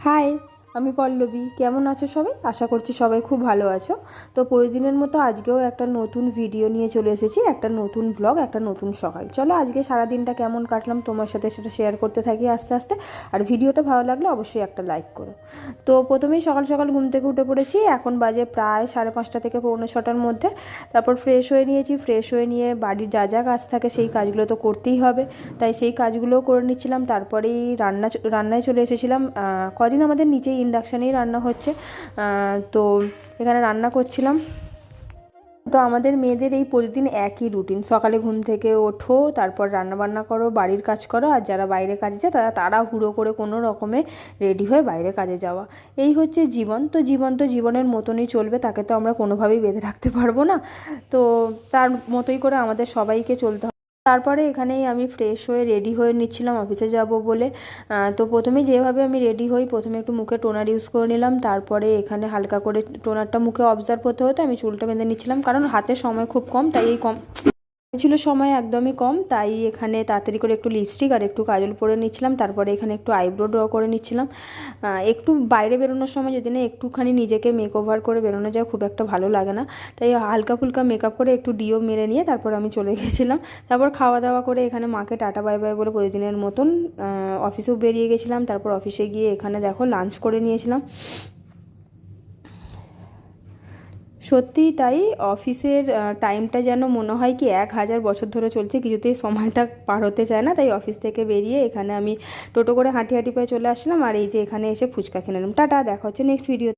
High, আমি পল্লবী। কেমন আছো সবাই? আশা করছি সবাই খুব ভালো আছো। তো প্রতিদিনের মতো আজকেও একটা নতুন ভিডিও নিয়ে চলে এসেছি, একটা নতুন ব্লগ, একটা নতুন সকাল। চলো আজকে সারাদিনটা কেমন কাটলাম তোমার সাথে সেটা শেয়ার করতে থাকি আস্তে আস্তে। আর ভিডিওটা ভালো লাগলে অবশ্যই একটা লাইক করো। তো প্রথমেই সকাল সকাল ঘুম থেকে উঠে পড়েছি। এখন বাজে প্রায় 5:30 থেকে 6:45-র মধ্যে। তারপর ফ্রেশ হয়ে নিয়েছি। ফ্রেশ হয়ে নিয়ে বাড়ির যা যা কাজ থাকে সেই কাজগুলো তো করতেই হবে, তাই সেই কাজগুলোও করে নিচ্ছিলাম। তারপরেই রান্নায় চলে এসেছিলাম। কদিন আমাদের নিচেই ইন্ডাকশানেই রান্না হচ্ছে, তো এখানে রান্না করছিলাম। তো আমাদের মেয়েদের এই প্রতিদিন একই রুটিন, সকালে ঘুম থেকে ওঠো, তারপর রান্না বান্না করো, বাড়ির কাজ করো, আর যারা বাইরে কাজে যায় তারা তাড়াহুড়ো করে কোনো রকমে রেডি হয়ে বাইরে কাজে যাওয়া। এই হচ্ছে জীবন। তো জীবনের মতনই চলবে, তাকে তো আমরা কোনোভাবেই বেঁধে রাখতে পারবো না। তো তার মতোই করে আমাদের সবাইকে চলতে হবে। তারপরে এখানেই আমি ফ্রেশ হয়ে রেডি হয়ে নিচ্ছিলাম অফিসে যাব বলে। তো প্রথমেই যেভাবে আমি রেডি হই, প্রথমে একটু মুখে টোনার ইউজ করে নিলাম। তারপরে এখানে হালকা করে টোনারটা মুখে অবজার্ভ হতে হতে আমি চুলটা বেঁধে নিচ্ছিলাম, কারণ হাতে সময় খুব কম, তাই এই কম ছিল সময় একদমই কম, তাই এখানে তাড়াতাড়ি করে একটু লিপস্টিক আর একটু কাজল পরে নিচ্ছিলাম। তারপরে এখানে একটু আইব্রো ড্র করে নিচ্ছিলাম। একটু বাইরে বেরোনোর সময় যদি না একটুখানি নিজেকে মেকওভার করে বেরোনো যায়, খুব একটা ভালো লাগে না, তাই হালকা ফুলকা মেকআপ করে একটু ডিও মেরে নিয়ে তারপর আমি চলে গেছিলাম। তারপর খাওয়া দাওয়া করে এখানে মাকে টাটা বাই বাই বলে প্রতিদিনের মতন অফিসেও বেরিয়ে গেছিলাম। তারপর অফিসে গিয়ে এখানে দেখো লাঞ্চ করে নিয়েছিলাম। সত্যিই তাই, অফিসের টাইমটা যেন মনে হয় কি 1000 বছর ধরে চলছে, কিছুতেই সময়টা পার হতে চায় না। তাই অফিস থেকে বেরিয়ে এখানে আমি টোটো করে হাঁটি হাঁটি পায়ে চলে আসলাম, আর এই যে এখানে এসে ফুচকা খেয়ে নিলাম। টাটা, দেখা হচ্ছে নেক্সট ভিডিও।